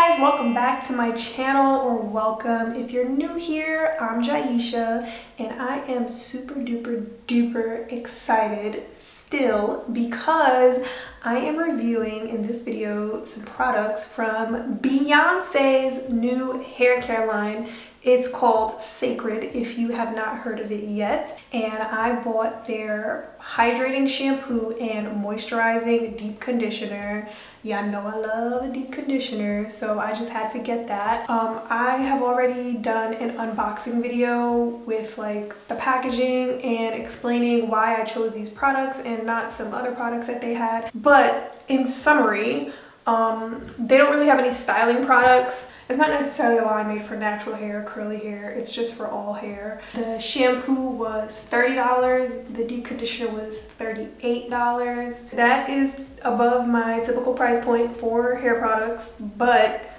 guys, welcome back to my channel, or welcome if you're new here. I'm Jaisha and I am super duper excited still because I am reviewing in this video some products from Beyonce's new hair care line. It's called Cécred if you have not heard of it yet, and I bought their hydrating shampoo and moisturizing deep conditioner. Y'all know I love a deep conditioner, so I just had to get that. I have already done an unboxing video with like the packaging and explaining why I chose these products and not some other products that they had. But in summary, they don't really have any styling products. It's not necessarily a line made for natural hair, curly hair. It's just for all hair. The shampoo was $30. The deep conditioner was $38. That is above my typical price point for hair products, but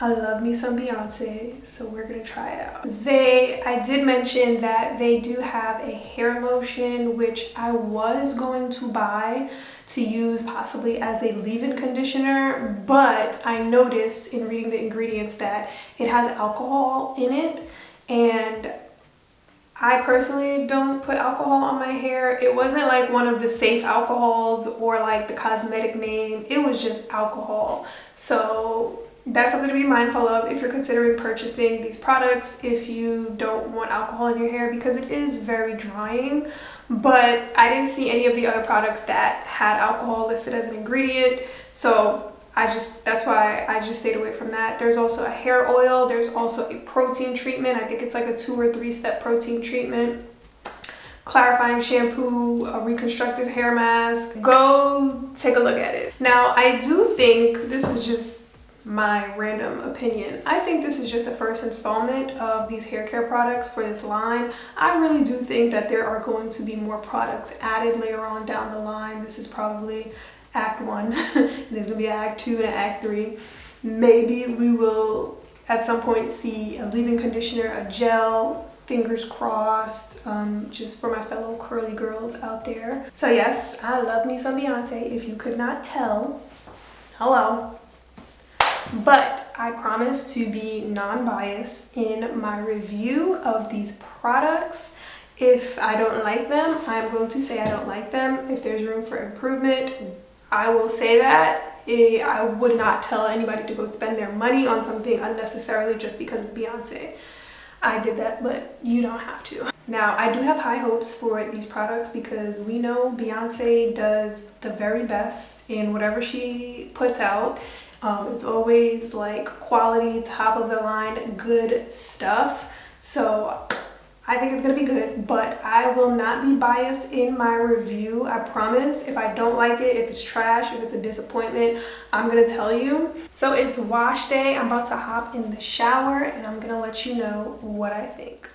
I love me some Beyonce, so we're gonna try it out. I did mention that they do have a hair lotion, which I was going to buy to use possibly as a leave-in conditioner, but I noticed in reading the ingredients that it has alcohol in it, and I personally don't put alcohol on my hair. It wasn't like one of the safe alcohols or like the cosmetic name. It was just alcohol. So that's something to be mindful of if you're considering purchasing these products, if you don't want alcohol in your hair, because it is very drying. But I didn't see any of the other products that had alcohol listed as an ingredient, so that's why I just stayed away from that. There's also a hair oil. There's also a protein treatment. I think it's like a 2 or 3 step protein treatment, clarifying shampoo, a reconstructive hair mask. Go take a look at it. Now, I do think, this is just my random opinion, I think this is just the first installment of these hair care products for this line. I really do think that there are going to be more products added later on down the line. This is probably Act 1. There's gonna be an Act 2 and an Act 3. Maybe we will at some point see a leave-in conditioner, a gel, fingers crossed, just for my fellow curly girls out there. So yes, I love me some Beyonce, if you could not tell. Hello. But I promise to be non-biased in my review of these products. If I don't like them, I'm going to say I don't like them. If there's room for improvement, I will say that. I would not tell anybody to go spend their money on something unnecessarily just because it's Beyonce. I did that, but you don't have to. Now, I do have high hopes for these products because we know Beyonce does the very best in whatever she puts out. It's always like quality, top of the line, good stuff. So I think it's gonna be good, but I will not be biased in my review. I promise. If I don't like it, if it's trash, if it's a disappointment, I'm gonna tell you. So it's wash day. I'm about to hop in the shower and I'm gonna let you know what I think.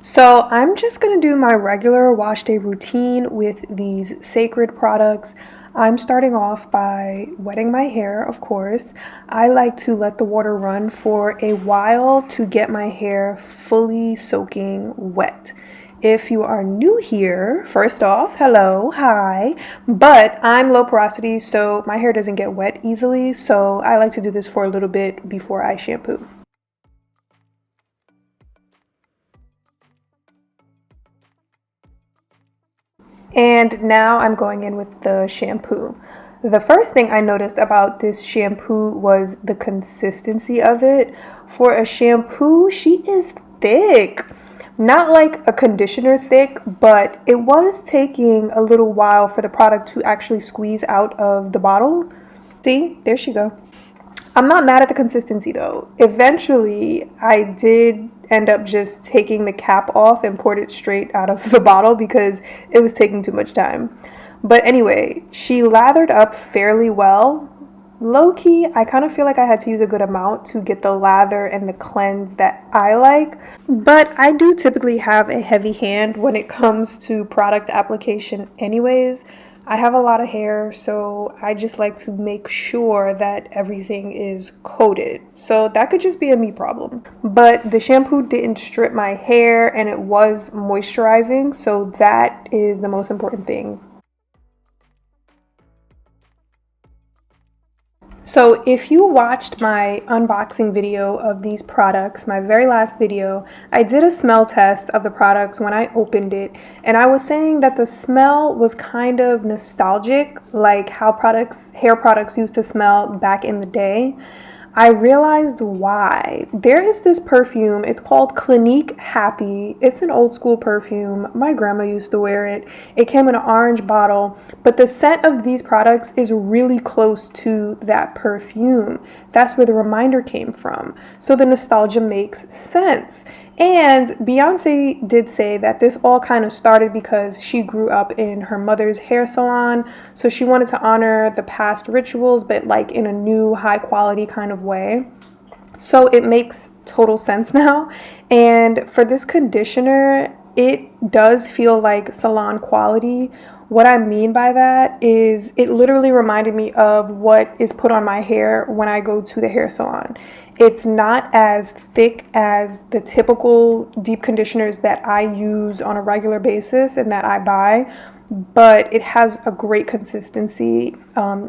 So I'm just going to do my regular wash day routine with these Cécred products. I'm starting off by wetting my hair, of course. I like to let the water run for a while to get my hair fully soaking wet. If you are new here, first off, hello, hi, but I'm low porosity, so my hair doesn't get wet easily, so I like to do this for a little bit before I shampoo. And now I'm going in with the shampoo. The first thing I noticed about this shampoo was the consistency of it. For a shampoo, she is thick. Not like a conditioner thick, but it was taking a little while for the product to actually squeeze out of the bottle. See, there she go. I'm not mad at the consistency though. Eventually, I did end up just taking the cap off and poured it straight out of the bottle because it was taking too much time. But anyway, she lathered up fairly well. Low-key, I kind of feel like I had to use a good amount to get the lather and the cleanse that I like. But I do typically have a heavy hand when it comes to product application anyways. I have a lot of hair, so I just like to make sure that everything is coated. So that could just be a me problem. But the shampoo didn't strip my hair and it was moisturizing, so that is the most important thing. So if you watched my unboxing video of these products, my very last video, I did a smell test of the products when I opened it, and I was saying that the smell was kind of nostalgic, like how hair products used to smell back in the day. I realized why. There is this perfume, it's called Clinique Happy. It's an old school perfume. My grandma used to wear it. It came in an orange bottle, but the scent of these products is really close to that perfume. That's where the reminder came from. So the nostalgia makes sense. And Beyonce did say that this all kind of started because she grew up in her mother's hair salon. So she wanted to honor the past rituals, but like in a new, high quality kind of way. So it makes total sense now. And for this conditioner, it does feel like salon quality. What I mean by that is it literally reminded me of what is put on my hair when I go to the hair salon. It's not as thick as the typical deep conditioners that I use on a regular basis and that I buy, but it has a great consistency.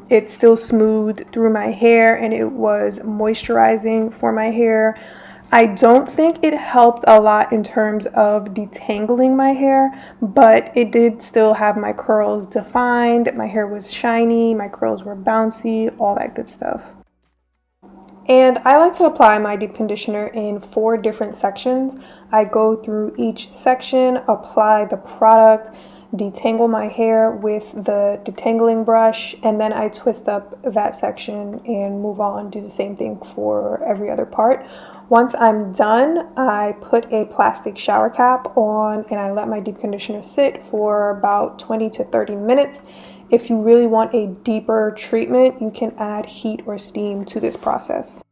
It's still smooth through my hair and it was moisturizing for my hair. I don't think it helped a lot in terms of detangling my hair, but it did still have my curls defined. My hair was shiny, my curls were bouncy, all that good stuff. And I like to apply my deep conditioner in 4 different sections. I go through each section, apply the product, detangle my hair with the detangling brush, and then I twist up that section and move on, do the same thing for every other part. Once I'm done, I put a plastic shower cap on and I let my deep conditioner sit for about 20 to 30 minutes. If you really want a deeper treatment, you can add heat or steam to this process.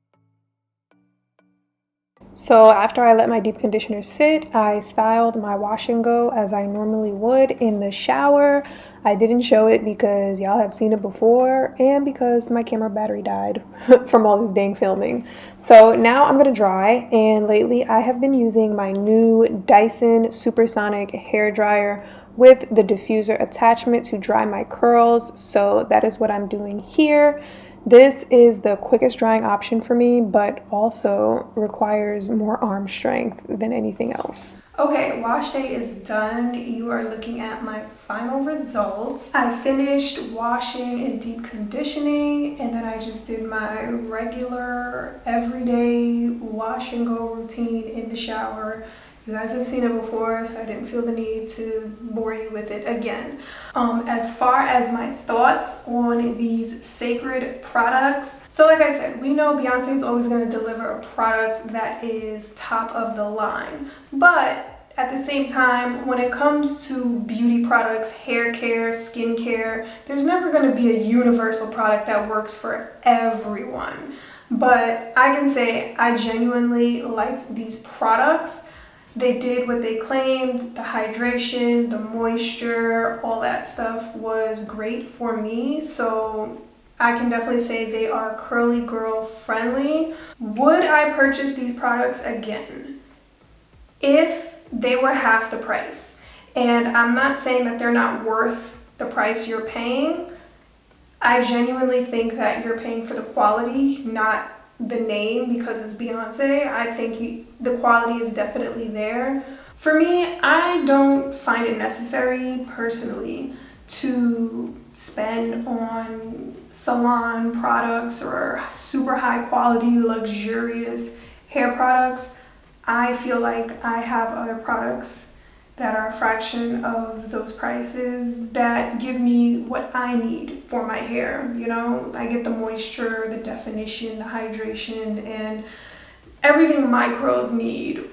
So after I let my deep conditioner sit, I styled my wash and go as I normally would in the shower. I didn't show it because y'all have seen it before and because my camera battery died from all this dang filming. So now I'm gonna dry, and lately I have been using my new Dyson Supersonic hair dryer with the diffuser attachment to dry my curls. So that is what I'm doing here. This is the quickest drying option for me, but also requires more arm strength than anything else. Okay, wash day is done. You are looking at my final results. I finished washing and deep conditioning, and then I just did my regular everyday wash and go routine in the shower. You guys have seen it before, so I didn't feel the need to bore you with it again. As far as my thoughts on these Cécred products, so like I said, we know Beyonce is always going to deliver a product that is top of the line. But at the same time, when it comes to beauty products, hair care, skin care, there's never going to be a universal product that works for everyone. But I can say I genuinely liked these products. They did what they claimed. The hydration, the moisture, all that stuff was great for me. So I can definitely say they are curly girl friendly. Would I purchase these products again if they were half the price? And I'm not saying that they're not worth the price you're paying. I genuinely think that you're paying for the quality, not the name because it's Beyonce. I think the quality is definitely there. For me, I don't find it necessary personally to spend on salon products or super high quality, luxurious hair products. I feel like I have other products that are a fraction of those prices that give me what I need for my hair. You know, I get the moisture, the definition, the hydration, and everything my curls need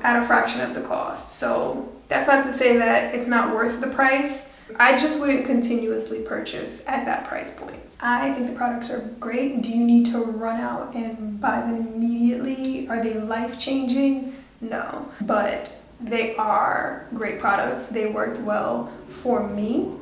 at a fraction of the cost. So that's not to say that it's not worth the price. I just wouldn't continuously purchase at that price point. I think the products are great. Do you need to run out and buy them immediately? Are they life-changing? No, but they are great products. They worked well for me.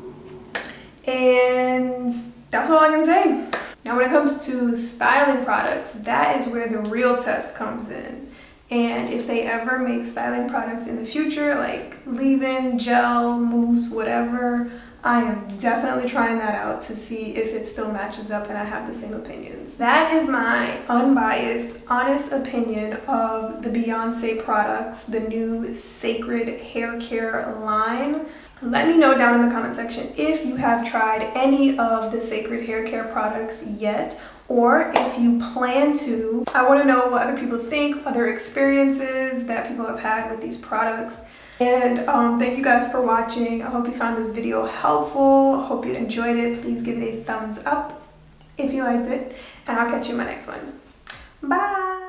And that's all I can say. Now when it comes to styling products, that is where the real test comes in. And if they ever make styling products in the future, like leave-in, gel, mousse, whatever, I am definitely trying that out to see if it still matches up and I have the same opinions. That is my unbiased, honest opinion of the Beyonce products, the new Cécred hair care line. Let me know down in the comment section if you have tried any of the Cécred hair care products yet, or if you plan to. I want to know what other people think, other experiences that people have had with these products. And thank you guys for watching. I hope you found this video helpful. Hope you enjoyed it. Please give it a thumbs up if you liked it. And I'll catch you in my next one. Bye!